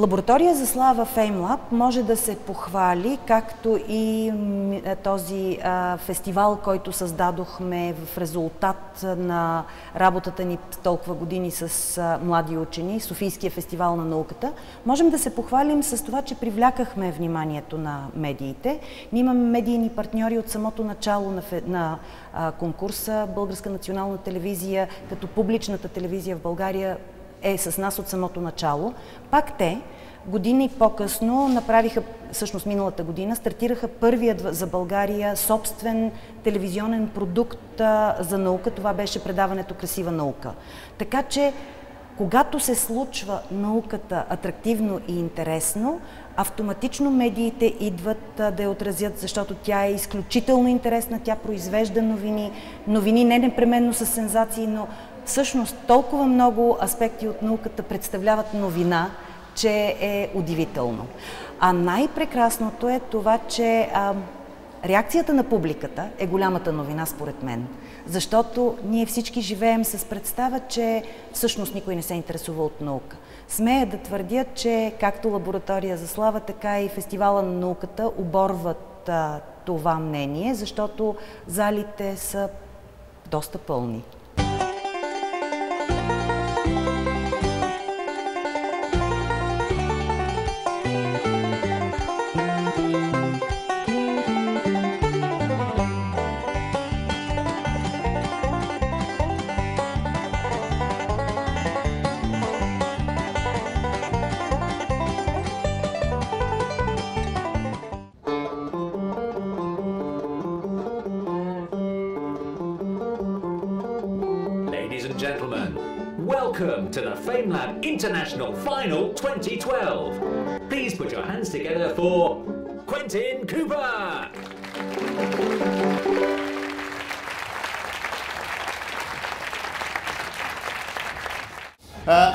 Лаборатория за слава Феймлаб може да се похвали, както и този фестивал, който създадохме в резултат на работата ни толкова години с млади учени, Софийския фестивал на науката. Можем да се похвалим с това, че привлякахме вниманието на медиите. Ние имаме медийни партньори от самото начало на конкурса. Българска национална телевизия, като публичната телевизия в България, е с нас от самото начало. Пак те, години по-късно, направиха, всъщност миналата година, стартираха първият за България собствен телевизионен продукт за наука. Това беше предаването "Красива наука". Така че, когато се случва науката атрактивно и интересно, автоматично медиите идват да я отразят, защото тя е изключително интересна, тя произвежда новини. Новини не непременно с сензации, но всъщност толкова много аспекти от науката представляват новина, че е удивително. А най-прекрасното е това, че реакцията на публиката е голямата новина според мен. Защото ние всички живеем с представа, че всъщност никой не се интересува от наука. Смея да твърдя, че както Лаборатория за слава, така и Фестивала на науката оборват това мнение, защото залите са доста пълни. Gentlemen, welcome to the FameLab International Final 2012. Please put your hands together for Quentin Cooper.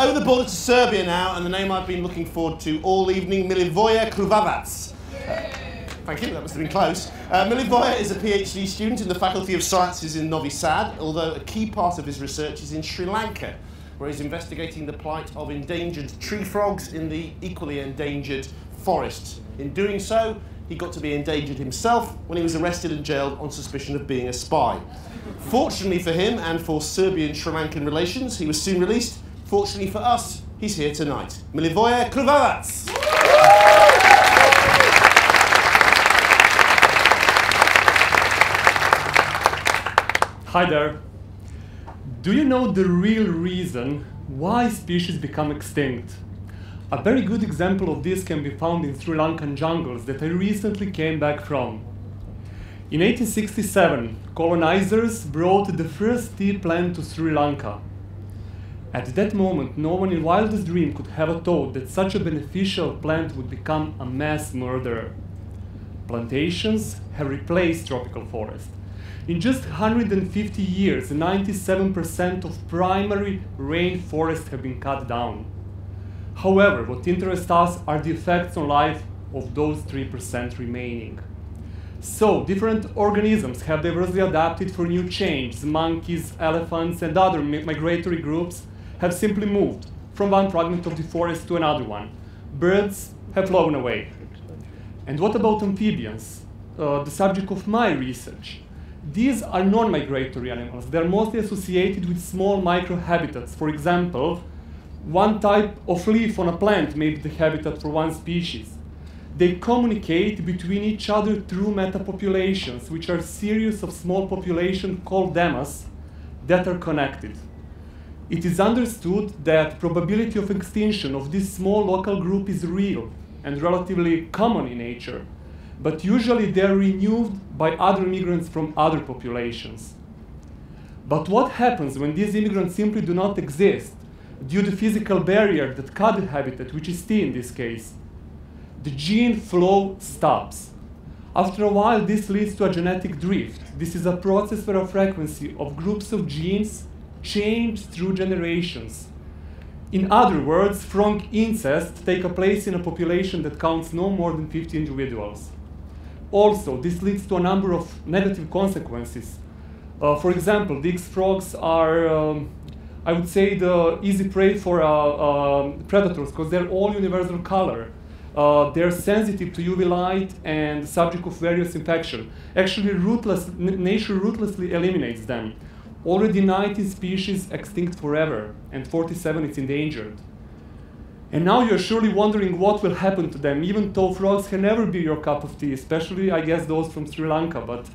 Over the border to Serbia now, and the name I've been looking forward to all evening, Milivoje Kruvavac. Thank you, that must have been close. Milivoje is a PhD student in the Faculty of Sciences in Novi Sad, although a key part of his research is in Sri Lanka, where he's investigating the plight of endangered tree frogs in the equally endangered forests. In doing so, he got to be endangered himself when he was arrested and jailed on suspicion of being a spy. Fortunately for him and for Serbian-Sri Lankan relations, he was soon released. Fortunately for us, he's here tonight. Milivoje Kruvavac! Hi there. Do you know the real reason why species become extinct? A very good example of this can be found in Sri Lankan jungles that I recently came back from. In 1867, colonizers brought the first tea plant to Sri Lanka. At that moment, no one in wildest dream could have thought that such a beneficial plant would become a mass murderer. Plantations have replaced tropical forest. In just 150 years, 97% of primary rainforests have been cut down. However, what interests us are the effects on life of those 3% remaining. So, different organisms have diversely adapted for new changes. Monkeys, elephants, and other migratory groups have simply moved from one fragment of the forest to another one. Birds have flown away. And what about amphibians? The subject of my research. These are non-migratory animals. They are mostly associated with small microhabitats. For example, one type of leaf on a plant may be the habitat for one species. They communicate between each other through metapopulations, which are a series of small populations called demas that are connected. It is understood that probability of extinction of this small local group is real and relatively common in nature, but usually they are renewed by other immigrants from other populations. But what happens when these immigrants simply do not exist due to the physical barrier that cut the habitat, which is tea in this case? The gene flow stops. After a while, this leads to a genetic drift. This is a process where a frequency of groups of genes change through generations. In other words, frank incest takes a place in a population that counts no more than 50 individuals. Also, this leads to a number of negative consequences. For example, these frogs are I would say, the easy prey for predators, because they're all universal color. They're sensitive to UV light and subject of various infection. Actually, nature ruthlessly eliminates them. Already 19 species extinct forever, and 47 is endangered. And now you're surely wondering what will happen to them, even though frogs can never be your cup of tea, especially, I guess, those from Sri Lanka. But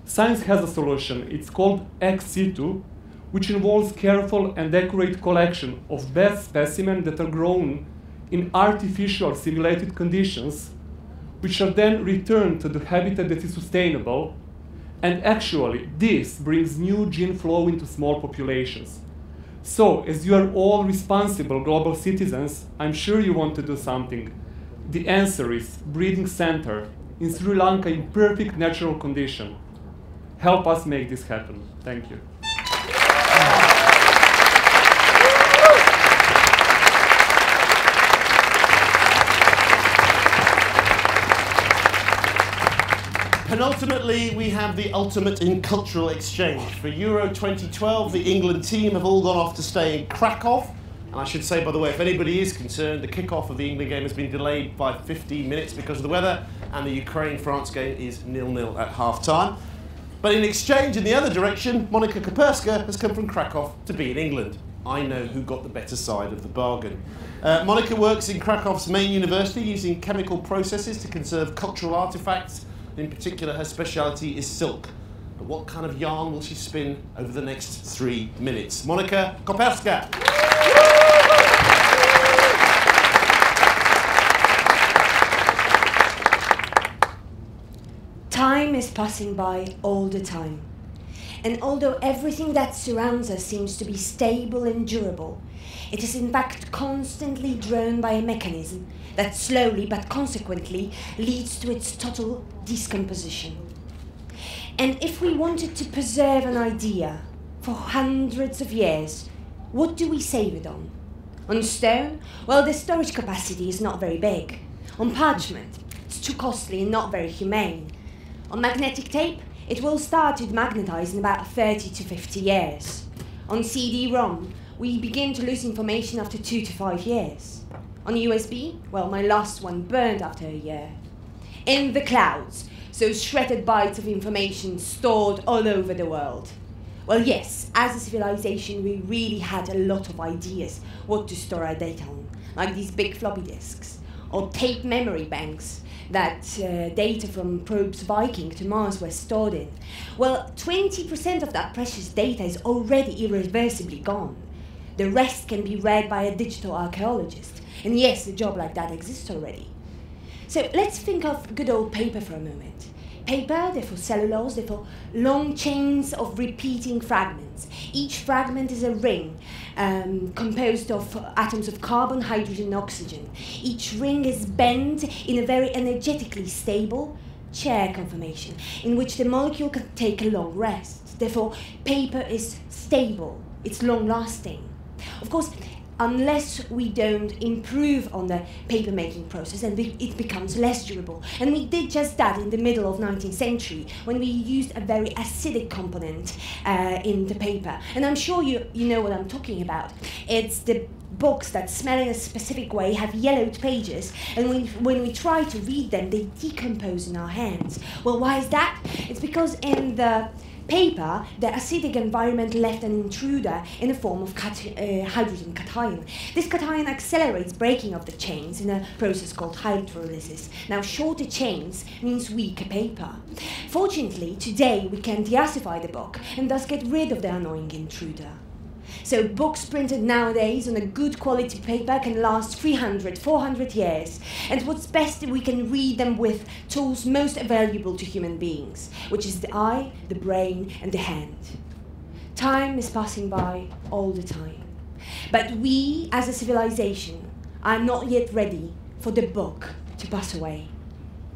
science has a solution. It's called ex situ, which involves careful and accurate collection of best specimens that are grown in artificial simulated conditions, which are then returned to the habitat that is sustainable. And actually, this brings new gene flow into small populations. So, as you are all responsible global citizens, I'm sure you want to do something. The answer is breeding center in Sri Lanka in perfect natural condition. Help us make this happen. Thank you. Penultimately, we have the ultimate in cultural exchange. For Euro 2012, the England team have all gone off to stay in Krakow. And I should say, by the way, if anybody is concerned, the kick-off of the England game has been delayed by 15 minutes because of the weather, and the Ukraine-France game is 0-0 at half-time. But in exchange, in the other direction, Monika Koperska has come from Krakow to be in England. I know who got the better side of the bargain. Monika works in Krakow's main university using chemical processes to conserve cultural artifacts. In particular, her speciality is silk. But what kind of yarn will she spin over the next 3 minutes? Monika Koperska. Time is passing by all the time. And although everything that surrounds us seems to be stable and durable, it is in fact constantly drawn by a mechanism that slowly but consequently leads to its total decomposition. And if we wanted to preserve an idea for hundreds of years, what do we save it on? On stone? Well, the storage capacity is not very big. On parchment? It's too costly and not very humane. On magnetic tape? It will start to magnetize in about 30 to 50 years. On CD-ROM, we begin to lose information after 2 to 5 years. On USB, well, my last one burned after a year. In the clouds, so shredded bytes of information stored all over the world. Well, yes, as a civilization, we really had a lot of ideas what to store our data on, like these big floppy disks, or tape memory banks that data from probes Viking to Mars were stored in. Well, 20% of that precious data is already irreversibly gone. The rest can be read by a digital archaeologist. And yes, a job like that exists already. So let's think of good old paper for a moment. Paper, therefore cellulose, therefore long chains of repeating fragments. Each fragment is a ring composed of atoms of carbon, hydrogen, and oxygen. Each ring is bent in a very energetically stable chair conformation in which the molecule can take a long rest. Therefore, paper is stable, it's long-lasting. Of course, unless we don't improve on the paper-making process, and it becomes less durable. And we did just that in the middle of 19th century, when we used a very acidic component in the paper. And I'm sure you know what I'm talking about. It's the books that smell in a specific way, have yellowed pages, and when we try to read them, they decompose in our hands. Well, why is that? It's because in the paper, the acidic environment left an intruder in the form of hydrogen cation. This cation accelerates breaking of the chains in a process called hydrolysis. Now, shorter chains means weaker paper. Fortunately, today we can deacidify the book and thus get rid of the annoying intruder. So books printed nowadays on a good quality paper can last 300, 400 years. And what's best, we can read them with tools most valuable to human beings, which is the eye, the brain, and the hand. Time is passing by all the time. But we, as a civilization, are not yet ready for the book to pass away.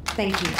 Thank you.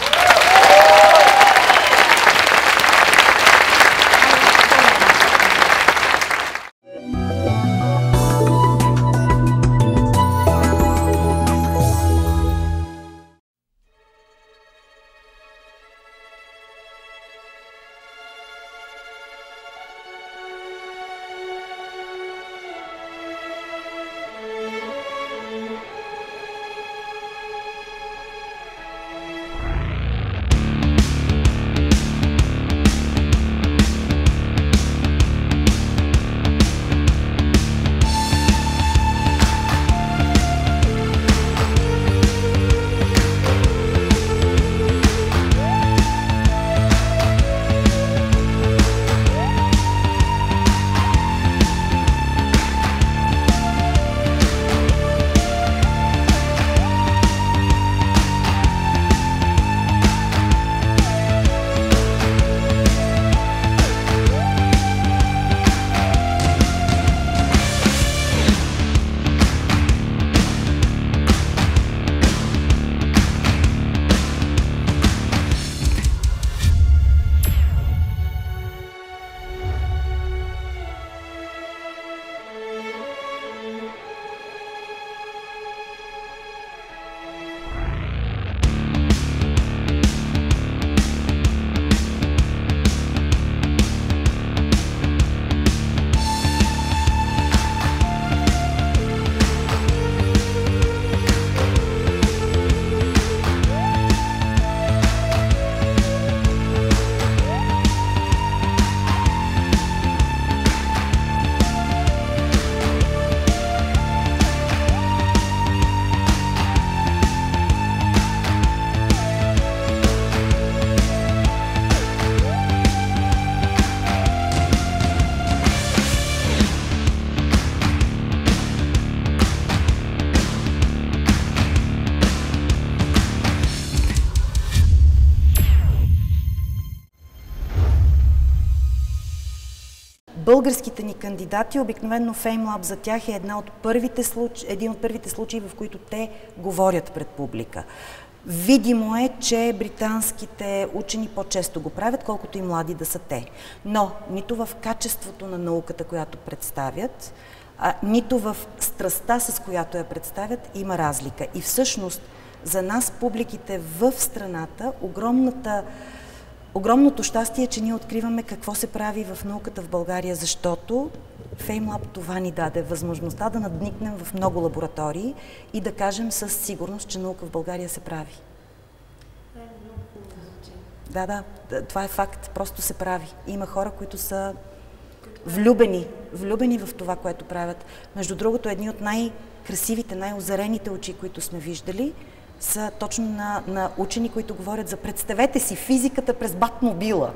българските ни кандидати, обикновено FameLab за тях е един от първите случаи, в които те говорят пред публика. Видимо е, че британските учени по-често го правят, колкото и млади да са те. Но нито в качеството на науката, която представят, нито в страстта, с която я представят, има разлика. И всъщност за нас, публиките в страната, огромното щастие е, че ние откриваме какво се прави в науката в България, защото FameLab това ни даде възможността да надникнем в много лаборатории и да кажем със сигурност, че наука в България се прави. Да, това е факт, просто се прави. Има хора, които са влюбени в това, което правят. Между другото, едни от най-красивите, най-озарените очи, които сме виждали, са точно на учени, които говорят за, представете си, физиката през Батмобила.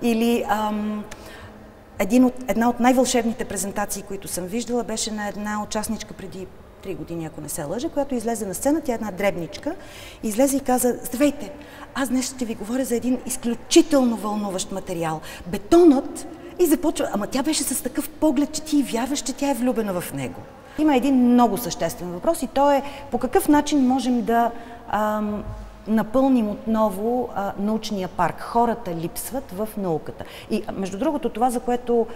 Или една от най-вълшебните презентации, които съм виждала, беше на една участничка преди 3 години, ако не се лъжа, която излезе на сцена, тя е една дребничка, излезе и каза: здравейте, аз днес ще ви говоря за един изключително вълнуващ материал. Бетонът. И започва, ама тя беше с такъв поглед, че ти и вярваш, че тя е влюбена в него. Има един много съществен въпрос и то е по какъв начин можем да напълним отново научния парк. Хората липсват в науката. И между другото, това, за което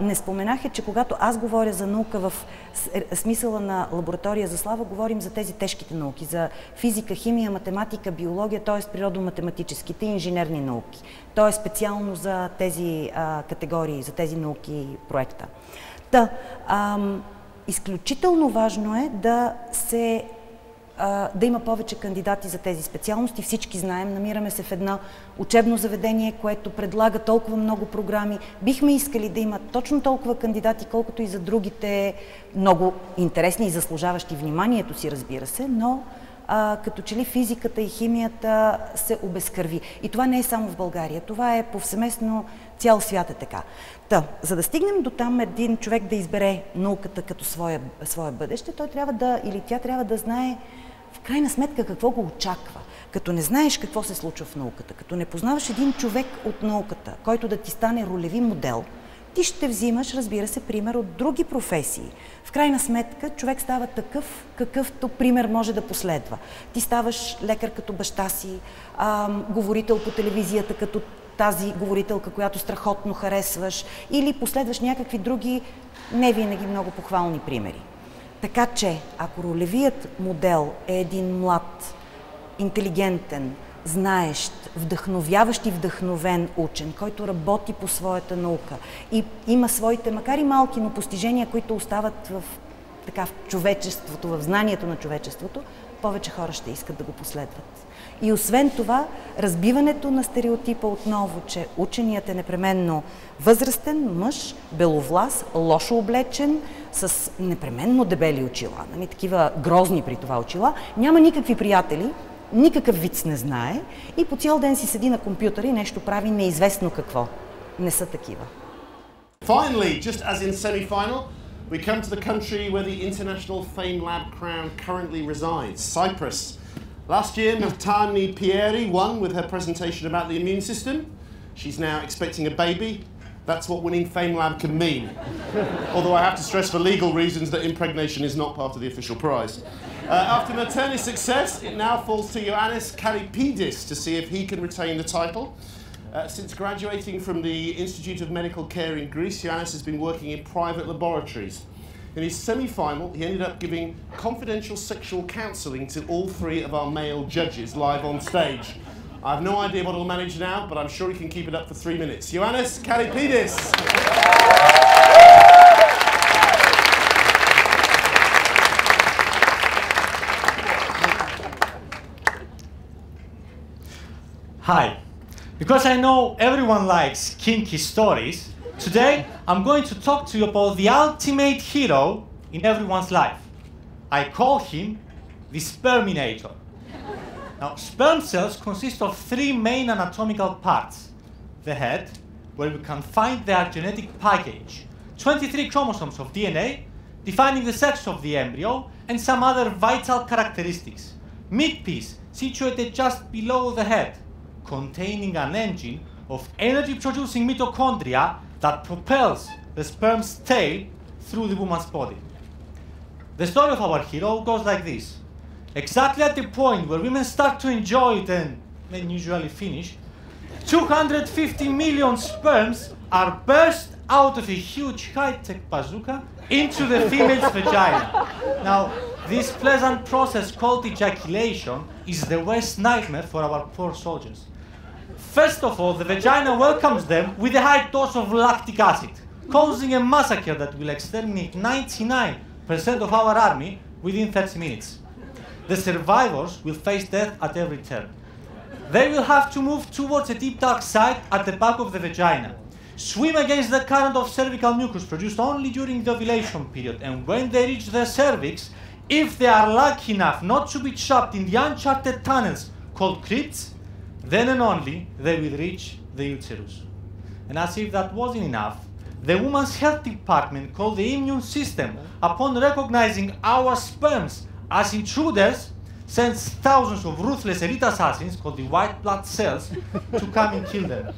не споменах, е, че когато аз говоря за наука в смисъла на лаборатория за слава, говорим за тези тежките науки, за физика, химия, математика, биология, т.е. природно-математическите и инженерни науки. То е специално за тези категории, за тези науки проекта. Изключително важно е да има повече кандидати за тези специалности. Всички знаем, намираме се в едно учебно заведение, което предлага толкова много програми. Бихме искали да има точно толкова кандидати, колкото и за другите много интересни и заслужаващи вниманието си, разбира се, но като че ли физиката и химията се обезкърви. И това не е само в България, това е повсеместно, цял свят е така. За да стигнем до там един човек да избере науката като свое бъдеще, той трябва да, или тя трябва да знае в крайна сметка какво го очаква. Като не знаеш какво се случва в науката, като не познаваш един човек от науката, който да ти стане ролеви модел, ти ще взимаш, разбира се, пример от други професии. В крайна сметка човек става такъв, какъвто пример може да последва. Ти ставаш лекар като баща си, говорител по телевизията като тази говорителка, която страхотно харесваш, или последваш някакви други, не винаги много похвални примери. Така че, ако ролевият модел е един млад, интелигентен, знаещ, вдъхновяващ и вдъхновен учен, който работи по своята наука и има своите, макар и малки, но постижения, които остават в човечеството, в знанието на човечеството, повече хора ще искат да го последват. И освен това, разбиването на стереотипа отново, че ученият е непременно възрастен, мъж, беловлас, лошо облечен, с непременно дебели очила, такива грозни при това очила, няма никакви приятели, никакъв виц не знае и по цял ден си седи на компютъра и нещо прави неизвестно какво. Не са такива. Finally, just as in semi-final, we come to the country where the international FameLab crown currently resides, Cyprus. Last year, Matani Pieri won with her presentation about the immune system. She's now expecting a baby. That's what winning FameLab can mean. Although I have to stress for legal reasons that impregnation is not part of the official prize. After Matani's success, it now falls to Ioannis Kalipidis to see if he can retain the title. Since graduating from the Institute of Medical Care in Greece, Ioannis has been working in private laboratories. In his semi-final, he ended up giving confidential sexual counselling to all 3 of our male judges live on stage. I have no idea what he'll manage now, but I'm sure he can keep it up for 3 minutes. Ioannis Kalipidis! Hi. Because I know everyone likes kinky stories, today I'm going to talk to you about the ultimate hero in everyone's life. I call him the Sperminator. Now, sperm cells consist of 3 main anatomical parts. The head, where we can find their genetic package, 23 chromosomes of DNA, defining the sex of the embryo, and some other vital characteristics. Midpiece, situated just below the head, containing an engine of energy-producing mitochondria that propels the sperm's tail through the woman's body. The story of our hero goes like this. Exactly at the point where women start to enjoy it and men usually finish, 250 million sperms are burst out of a huge high-tech bazooka into the female's vagina. Now, this pleasant process called ejaculation is the worst nightmare for our poor soldiers. First of all, the vagina welcomes them with a high dose of lactic acid, causing a massacre that will exterminate 99% of our army within 30 minutes. The survivors will face death at every turn. They will have to move towards a deep dark site at the back of the vagina, swim against the current of cervical mucus produced only during the ovulation period, and when they reach the cervix, if they are lucky enough not to be trapped in the uncharted tunnels called crypts, then and only they will reach the uterus. And as if that wasn't enough, the woman's health department called the immune system, upon recognizing our sperms as intruders, sends thousands of ruthless elite assassins called the white blood cells to come and kill them.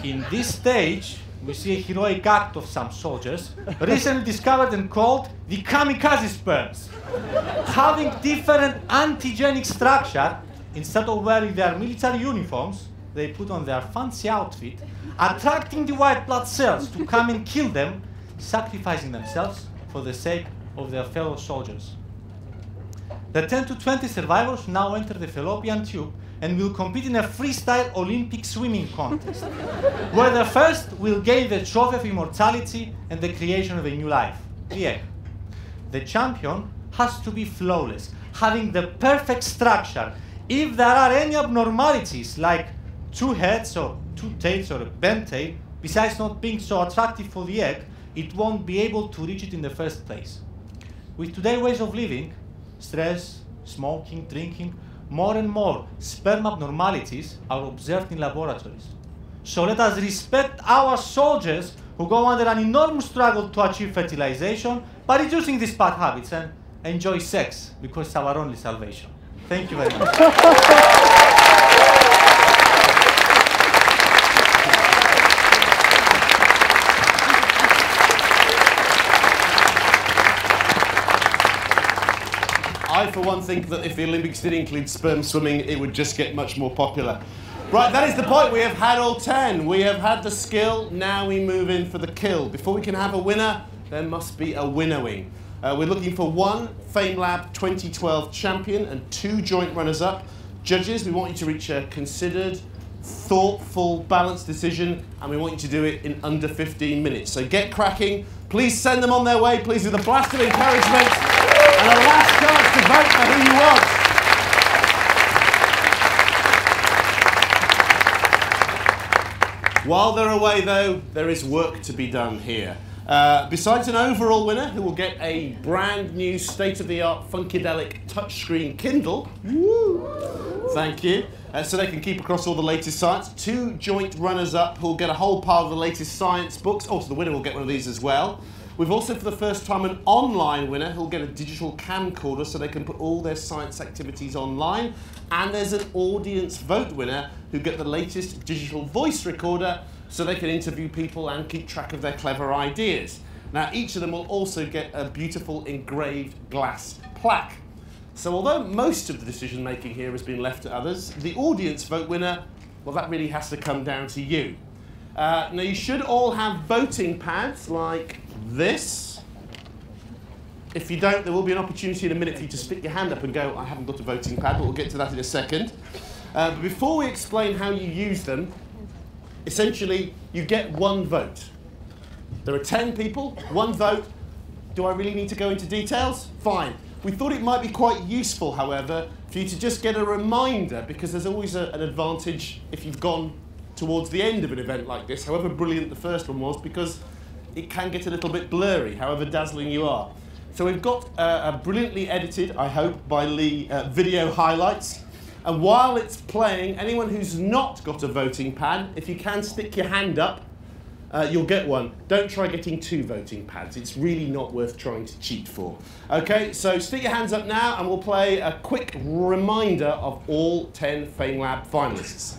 In this stage, we see a heroic act of some soldiers, recently discovered and called the kamikaze sperms. Having different antigenic structure, instead of wearing their military uniforms, they put on their fancy outfit, attracting the white blood cells to come and kill them, sacrificing themselves for the sake of their fellow soldiers. The 10 to 20 survivors now enter the fallopian tube and will compete in a freestyle Olympic swimming contest, where the first will gain the trophy of immortality and the creation of a new life, the egg. The champion has to be flawless, having the perfect structure. If there are any abnormalities, like 2 heads or 2 tails or a bent tail, besides not being so attractive for the egg, it won't be able to reach it in the first place. With today's ways of living, stress, smoking, drinking, more and more sperm abnormalities are observed in laboratories. So let us respect our soldiers who go under an enormous struggle to achieve fertilization by reducing these bad habits and enjoy sex, because it's our only salvation. Thank you very much. I, for one, think that if the Olympics did include sperm swimming, it would just get much more popular. Right, that is the point. We have had all 10. We have had the skill. Now we move in for the kill. Before we can have a winner, there must be a winnowing. We're looking for 1 FameLab 2012 champion and 2 joint runners-up. Judges, we want you to reach a considered, thoughtful, balanced decision, and we want you to do it in under 15 minutes. So get cracking. Please send them on their way, please, with a blast of encouragement and a last chance to vote for who you want. While they're away, though, there is work to be done here. Besides an overall winner, who will get a brand new state-of-the-art Funkadelic touchscreen Kindle, thank you, so they can keep across all the latest science. 2 joint runners-up who will get a whole pile of the latest science books. Also, the winner will get one of these as well. We've also, for the first time, an online winner who'll get a digital camcorder so they can put all their science activities online. And there's an audience vote winner who get the latest digital voice recorder so they can interview people and keep track of their clever ideas. Now, each of them will also get a beautiful engraved glass plaque. So although most of the decision-making here has been left to others, the audience vote winner, well, that really has to come down to you. Now, you should all have voting pads like this. If you don't, there will be an opportunity in a minute for you to stick your hand up and go, I haven't got a voting pad, but we'll get to that in a second. But before we explain how you use them, essentially, you get 1 vote. There are 10 people, 1 vote. Do I really need to go into details? Fine. We thought it might be quite useful, however, for you to just get a reminder, because there's always an advantage if you've gone towards the end of an event like this, however brilliant the first one was, because it can get a little bit blurry, however dazzling you are. So we've got a brilliantly edited, I hope, by Lee, video highlights. And while it's playing, anyone who's not got a voting pad, if you can stick your hand up, you'll get one. Don't try getting 2 voting pads. It's really not worth trying to cheat for. Okay, so stick your hands up now and we'll play a quick reminder of all 10 FameLab finalists.